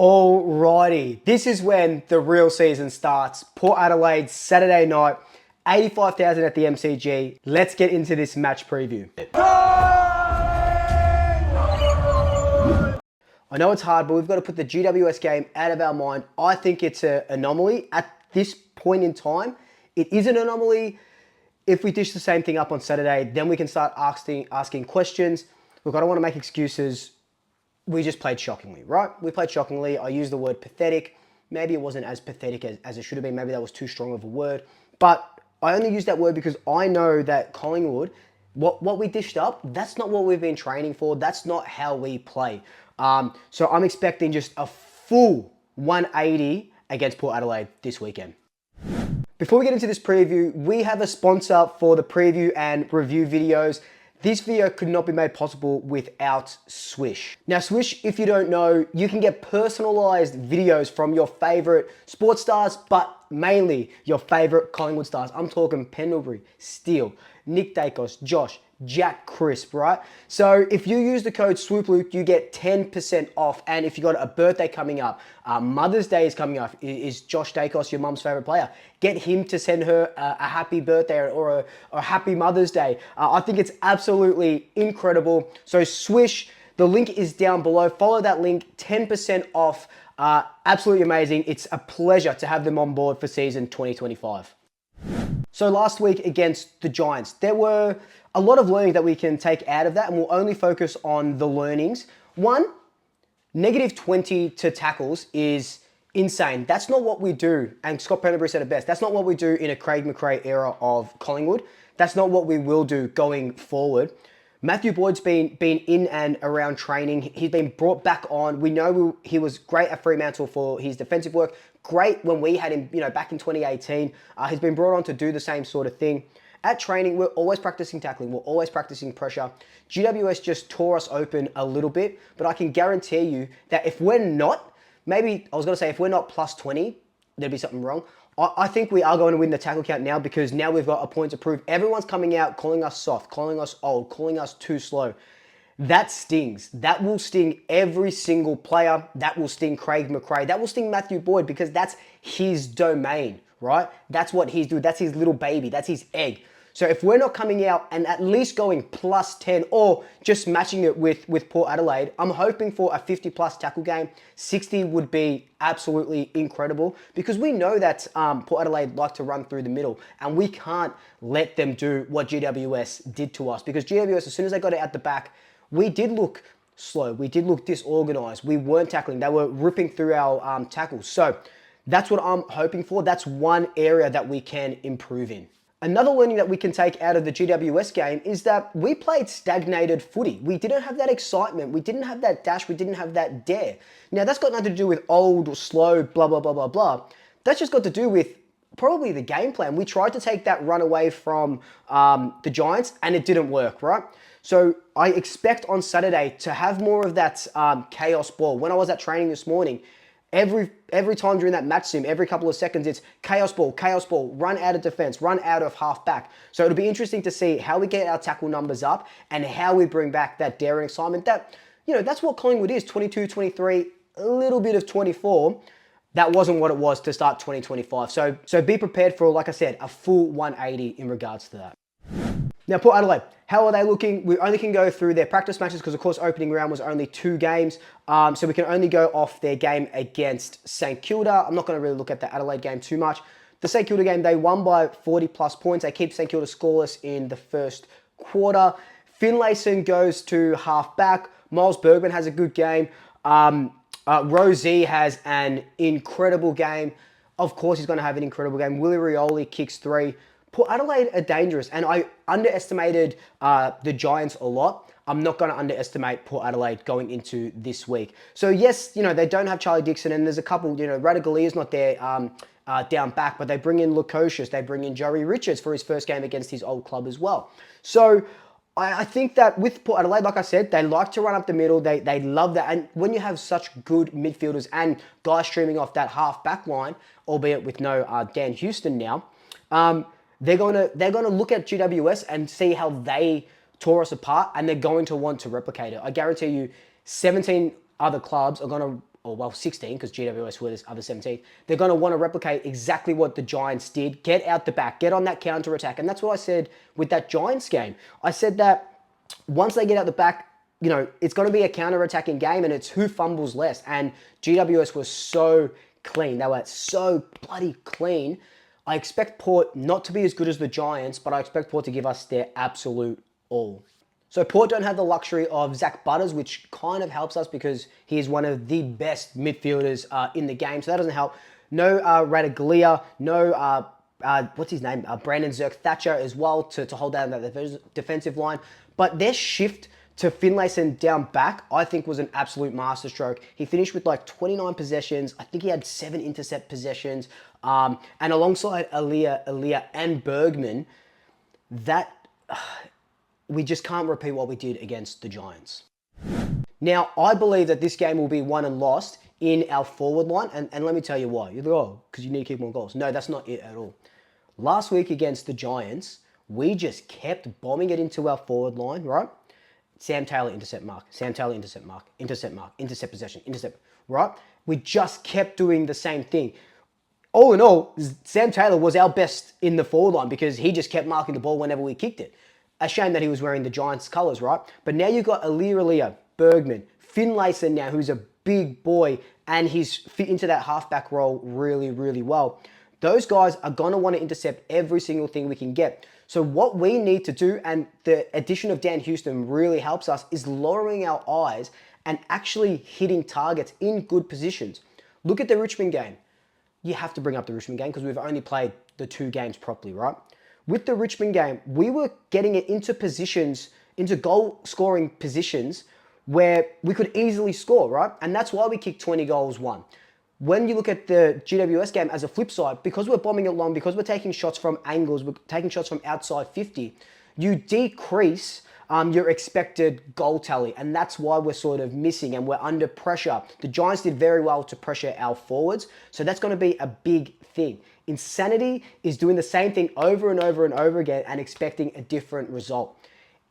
Alrighty, this is when the real season starts. Port Adelaide, Saturday night, 85,000 at the MCG. Let's get into this match preview. I know it's hard, but we've got to put the GWS game out of our mind. I think it's an anomaly. At this point in time, it is an anomaly. If we dish the same thing up on Saturday, then we can start asking questions. Look, I don't want to make excuses. We just played shockingly, right? We played shockingly. I used the word pathetic. Maybe it wasn't as pathetic as it should have been. Maybe that was too strong of a word. But I only use that word because I know that Collingwood, what we dished up, that's not what we've been training for. That's not how we play. So I'm expecting just a full 180 against Port Adelaide this weekend. Before we get into this preview, we have a sponsor for the preview and review videos. This video could not be made possible without Swish. Now, Swish, if you don't know, you can get personalized videos from your favorite sports stars, but mainly your favorite Collingwood stars. I'm talking Pendlebury, Steele, Nick Dacos, Josh, Jack Crisp, right? So if you use the code SWOOP, you get 10% off. And if you got a birthday coming up, Mother's Day is coming up, is Josh Dacos your mum's favorite player? Get him to send her a happy birthday or a happy Mother's Day. I think it's absolutely incredible. So Swish, the link is down below. Follow that link, 10% off. Absolutely amazing. It's a pleasure to have them on board for season 2025. So last week against the Giants, there were a lot of learning that we can take out of that, and we'll only focus on the learnings. One, -20 to tackles is insane. That's not what we do, and Scott Pendlebury said it best. That's not what we do in a Craig McRae era of Collingwood. That's not what we will do going forward. Matthew Boyd's been in and around training. He's been brought back on. We know he was great at Fremantle for his defensive work. Great when we had him, back in 2018. He's been brought on to do the same sort of thing. At training, we're always practicing tackling. We're always practicing pressure. GWS just tore us open a little bit, but I can guarantee you that if we're not, if we're not +20, there'd be something wrong. I think we are going to win the tackle count now because now we've got a point to prove. Everyone's coming out, calling us soft, calling us old, calling us too slow. That stings. That will sting every single player. That will sting Craig McRae. That will sting Matthew Boyd because that's his domain, right? That's what he's doing. That's his little baby. That's his egg. So if we're not coming out and at least going +10 or just matching it with Port Adelaide, I'm hoping for a 50+ tackle game. 60 would be absolutely incredible because we know that Port Adelaide like to run through the middle and we can't let them do what GWS did to us because GWS, as soon as they got it at the back, we did look slow. We did look disorganized. We weren't tackling. They were ripping through our tackles. So that's what I'm hoping for. That's one area that we can improve in. Another learning that we can take out of the GWS game is that we played stagnated footy. We didn't have that excitement. We didn't have that dash. We didn't have that dare. Now, that's got nothing to do with old or slow, blah, blah, blah, blah, blah. That's just got to do with probably the game plan. We tried to take that run away from the Giants and it didn't work, right? So I expect on Saturday to have more of that chaos ball. When I was at training this morning, every time during that match sim, every couple of seconds, it's chaos ball, run out of defense, run out of half back. So it'll be interesting to see how we get our tackle numbers up and how we bring back that daring excitement. That's what Collingwood is, 22, 23, a little bit of 24. That wasn't what it was to start 2025. So be prepared for, like I said, a full 180 in regards to that. Now, Port Adelaide, how are they looking? We only can go through their practice matches because, of course, opening round was only 2 games. So we can only go off their game against St Kilda. I'm not going to really look at the Adelaide game too much. The St Kilda game, they won by 40+ points. They keep St Kilda scoreless in the first quarter. Finlayson goes to half back. Miles Bergman has a good game. Rosie has an incredible game. Of course, he's going to have an incredible game. Willie Rioli kicks 3. Port Adelaide are dangerous, and I underestimated the Giants a lot. I'm not going to underestimate Port Adelaide going into this week. So yes, they don't have Charlie Dixon, and there's a couple, Radagalia's not there down back, but they bring in Lukosius, they bring in Joey Richards for his first game against his old club as well. So I think that with Port Adelaide, like I said, they like to run up the middle. They love that. And when you have such good midfielders and guys streaming off that half back line, albeit with no Dan Houston now, they're going to look at GWS and see how they tore us apart, and they're going to want to replicate it. I guarantee you 17 other clubs are going to or well, 16, because GWS were this other 17. They're going to want to replicate exactly what the Giants did. Get out the back, get on that counter attack. And that's what I said with that Giants game. I said that once they get out the back, you know, it's going to be a counter-attacking game, and it's who fumbles less. And GWS was so clean. They were so bloody clean. I expect Port not to be as good as the Giants, but I expect Port to give us their absolute all. So Port don't have the luxury of Zach Butters, which kind of helps us because he is one of the best midfielders in the game. So that doesn't help. No Radaglia, no what's his name? Brandon Zerk-Thatcher as well to hold down that defensive line. But their shift to Finlayson down back, I think, was an absolute masterstroke. He finished with like 29 possessions. I think he had 7 intercept possessions. And alongside Aaliyah and Bergman, that we just can't repeat what we did against the Giants. Now, I believe that this game will be won and lost in our forward line. And let me tell you why. You're like, oh, because you need to keep more goals. No, that's not it at all. Last week against the Giants, we just kept bombing it into our forward line, right? Sam Taylor, intercept mark. Sam Taylor, intercept mark. Intercept mark. Intercept possession. Intercept, right? We just kept doing the same thing. All in all, Sam Taylor was our best in the forward line because he just kept marking the ball whenever we kicked it. A shame that he was wearing the Giants colours, right? But now you've got Aaliyah, Bergman, Finlayson now, who's a big boy, and he's fit into that halfback role really, really well. Those guys are going to want to intercept every single thing we can get. So what we need to do, and the addition of Dan Houston really helps us, is lowering our eyes and actually hitting targets in good positions. Look at the Richmond game. You have to bring up the Richmond game because we've only played the 2 games properly, right? With the Richmond game, we were getting it into positions, into goal-scoring positions where we could easily score, right? And that's why we kicked 20 goals won. When you look at the GWS game as a flip side, because we're bombing it long, because we're taking shots from angles, we're taking shots from outside 50, you decrease your expected goal tally. And that's why we're sort of missing and we're under pressure. The Giants did very well to pressure our forwards. So that's going to be a big thing. Insanity is doing the same thing over and over and over again and expecting a different result.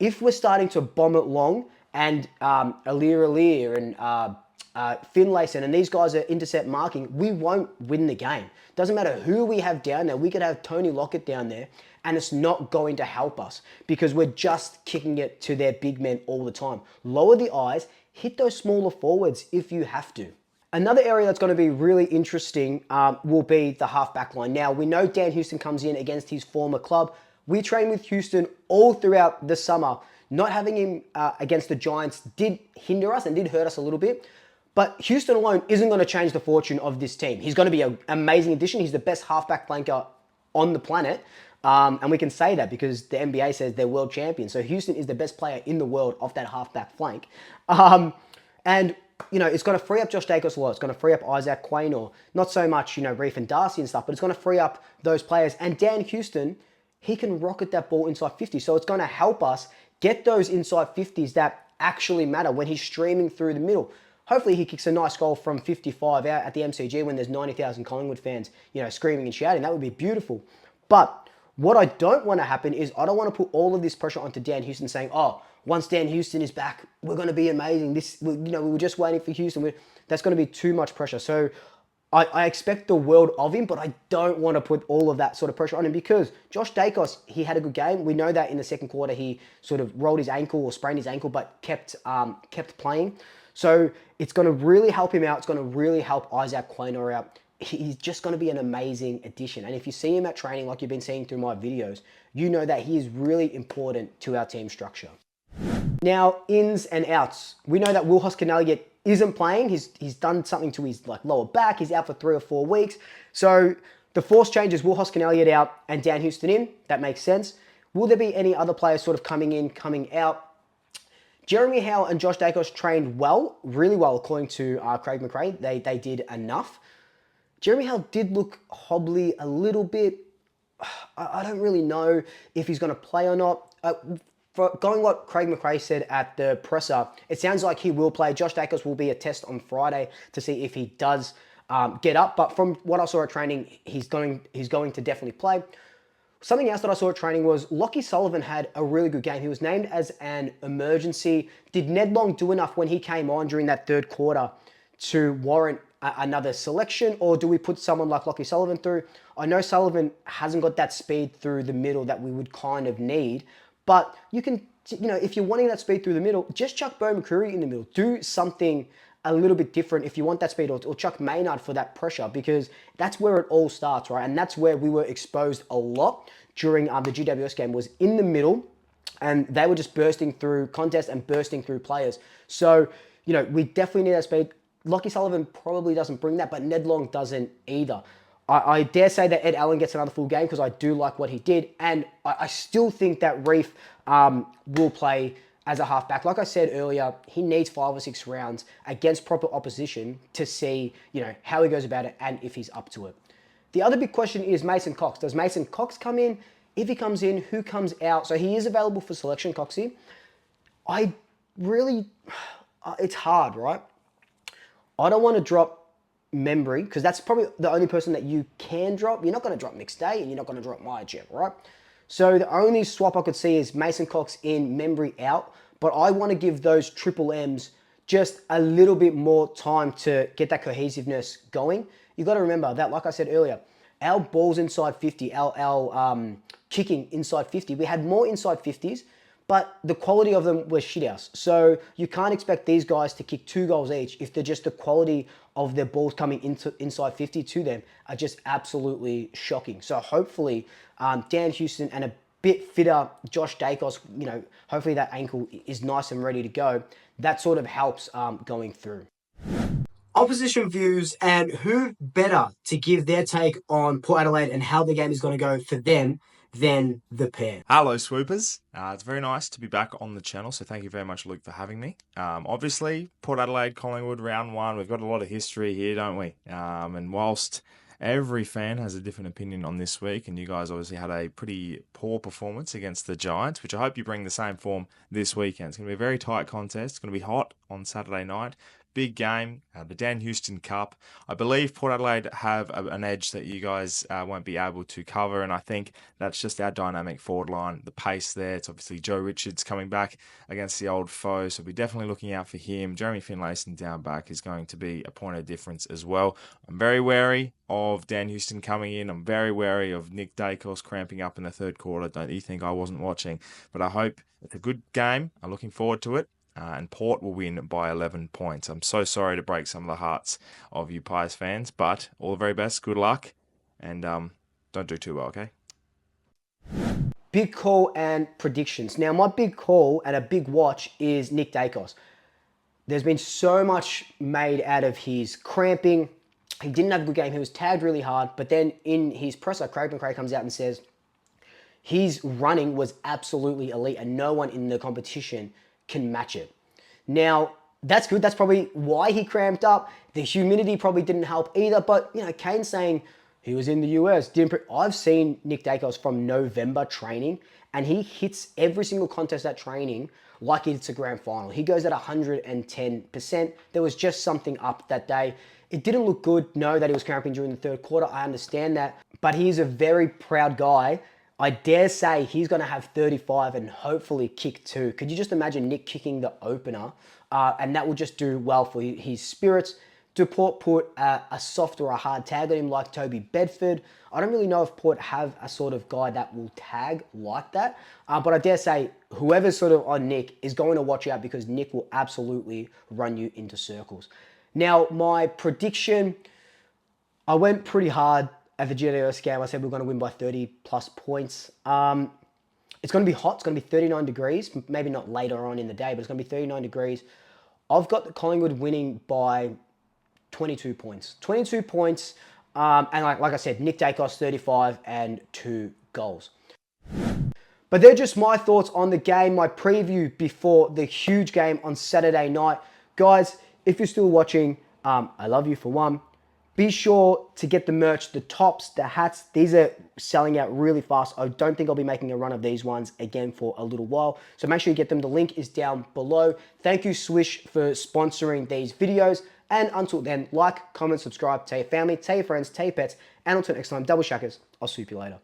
If we're starting to bomb it long and Aaliyah and Finlayson and these guys are intercept marking, we won't win the game. Doesn't matter who we have down there. We could have Tony Lockett down there and it's not going to help us because we're just kicking it to their big men all the time. Lower the eyes, hit those smaller forwards if you have to. Another area that's going to be really interesting will be the half-back line. Now, we know Dan Houston comes in against his former club. We trained with Houston all throughout the summer. Not having him against the Giants did hinder us and did hurt us a little bit. But Houston alone isn't going to change the fortune of this team. He's going to be an amazing addition. He's the best half-back flanker on the planet. And we can say that because the NBA says they're world champions. So Houston is the best player in the world off that half-back flank. And you know, it's going to free up Josh Dacos a lot. It's going to free up Isaac Quain, or not so much, you know, Reef and Darcy and stuff, but it's going to free up those players. And Dan Houston, he can rocket that ball inside 50. So it's going to help us get those inside 50s that actually matter when he's streaming through the middle. Hopefully he kicks a nice goal from 55 out at the MCG when there's 90,000 Collingwood fans, you know, screaming and shouting. That would be beautiful. But what I don't want to happen is I don't want to put all of this pressure onto Dan Houston saying, oh, once Dan Houston is back, we're going to be amazing. We were just waiting for Houston. That's going to be too much pressure. So I expect the world of him, but I don't want to put all of that sort of pressure on him because Josh Dacos, he had a good game. We know that in the second quarter, he sort of rolled his ankle or sprained his ankle, but kept playing. So it's going to really help him out. It's going to really help Isaac Quaynor out. He's just going to be an amazing addition. And if you see him at training, like you've been seeing through my videos, you know that he is really important to our team structure. Now, ins and outs. We know that Will Hoskin-Elliott isn't playing. He's done something to his lower back. He's out for 3 or 4 weeks. So the force changes Will Hoskin-Elliott out and Dan Houston in. That makes sense. Will there be any other players sort of coming in, coming out? Jeremy Howe and Josh Dacos trained well, really well, according to Craig McRae. They did enough. Jeremy Howe did look hobbly a little bit. I don't really know if he's going to play or not. For going what Craig McRae said at the presser, it sounds like he will play. Josh Dacos will be a test on Friday to see if he does get up. But from what I saw at training, he's going to definitely play. Something else that I saw at training was Lockie Sullivan had a really good game. He was named as an emergency. Did Ned Long do enough when he came on during that third quarter to warrant another selection, or do we put someone like Lockie Sullivan through? I know Sullivan hasn't got that speed through the middle that we would kind of need, but you can, if you're wanting that speed through the middle, just chuck Bo McCreary in the middle. Do something a little bit different if you want that speed, or chuck Maynard for that pressure, because that's where it all starts, right? And that's where we were exposed a lot during the GWS game, was in the middle, and they were just bursting through contests and bursting through players. So, we definitely need that speed. Lockie Sullivan probably doesn't bring that, but Ned Long doesn't either. I dare say that Ed Allen gets another full game because I do like what he did, and I still think that Reef will play as a halfback. Like I said earlier, he needs 5 or 6 rounds against proper opposition to see, how he goes about it and if he's up to it. The other big question is Mason Cox. Does Mason Cox come in? If he comes in, who comes out? So he is available for selection, Coxie. It's hard, right? I don't want to drop Membry, because that's probably the only person that you can drop. You're not going to drop McStay, and you're not going to drop Myerchev, right? So the only swap I could see is Mason Cox in, Membry out. But I want to give those triple M's just a little bit more time to get that cohesiveness going. You got to remember that, like I said earlier, our balls inside 50, our kicking inside 50, we had more inside 50s, but the quality of them was shit house. So you can't expect these guys to kick 2 goals each if they're just the quality of their balls coming into inside 50 to them are just absolutely shocking. So hopefully Dan Houston and a bit fitter Josh Dacos, hopefully that ankle is nice and ready to go. That sort of helps going through. Opposition views and who better to give their take on Port Adelaide and how the game is going to go for them than the pair. Hello, Swoopers. It's very nice to be back on the channel, so thank you very much, Luke, for having me. Obviously, Port Adelaide, Collingwood, round 1, we've got a lot of history here, don't we? And whilst every fan has a different opinion on this week, and you guys obviously had a pretty poor performance against the Giants, which I hope you bring the same form this weekend. It's going to be a very tight contest. It's going to be hot on Saturday night. Big game, the Dan Houston Cup. I believe Port Adelaide have an edge that you guys won't be able to cover, and I think that's just our dynamic forward line, the pace there. It's obviously Joe Richards coming back against the old foe, so we're definitely looking out for him. Jeremy Finlayson down back is going to be a point of difference as well. I'm very wary of Dan Houston coming in. I'm very wary of Nick Dacos cramping up in the third quarter. Don't you think I wasn't watching? But I hope it's a good game. I'm looking forward to it. And Port will win by 11 points. I'm so sorry to break some of the hearts of you Pies fans, but all the very best, good luck, and don't do too well, okay? Big call and predictions. Now, my big call and a big watch is Nick Dacos. There's been so much made out of his cramping. He didn't have a good game. He was tagged really hard, but then in his presser, Craig McRae comes out and says his running was absolutely elite and no one in the competition can match it. Now, that's good. That's probably why he cramped up. The humidity probably didn't help either. But, Kane's saying he was in the US. I've seen Nick Dacos from November training, and he hits every single contest at training like it's a grand final. He goes at 110%. There was just something up that day. It didn't look good, no, that he was cramping during the third quarter. I understand that. But he's a very proud guy. I dare say he's going to have 35 and hopefully kick 2. Could you just imagine Nick kicking the opener? And that will just do well for his spirits. Do Port put a soft or a hard tag on him like Toby Bedford? I don't really know if Port have a sort of guy that will tag like that. But I dare say whoever's sort of on Nick is going to watch out, because Nick will absolutely run you into circles. Now, my prediction, I went pretty hard at the GWS game. I said we're going to win by 30 plus points. It's going to be hot. It's going to be 39 degrees. Maybe not later on in the day, but it's going to be 39 degrees. I've got the Collingwood winning by 22 points. 22 points. And like I said, Nick Dacos 35 and 2 goals. But they're just my thoughts on the game, my preview before the huge game on Saturday night. Guys, if you're still watching, I love you for one. Be sure to get the merch, the tops, the hats. These are selling out really fast. I don't think I'll be making a run of these ones again for a little while. So make sure you get them. The link is down below. Thank you, Swish, for sponsoring these videos. And until then, like, comment, subscribe, tell your family, tell your friends, tell your pets. And until next time, double shackers. I'll swoop you later.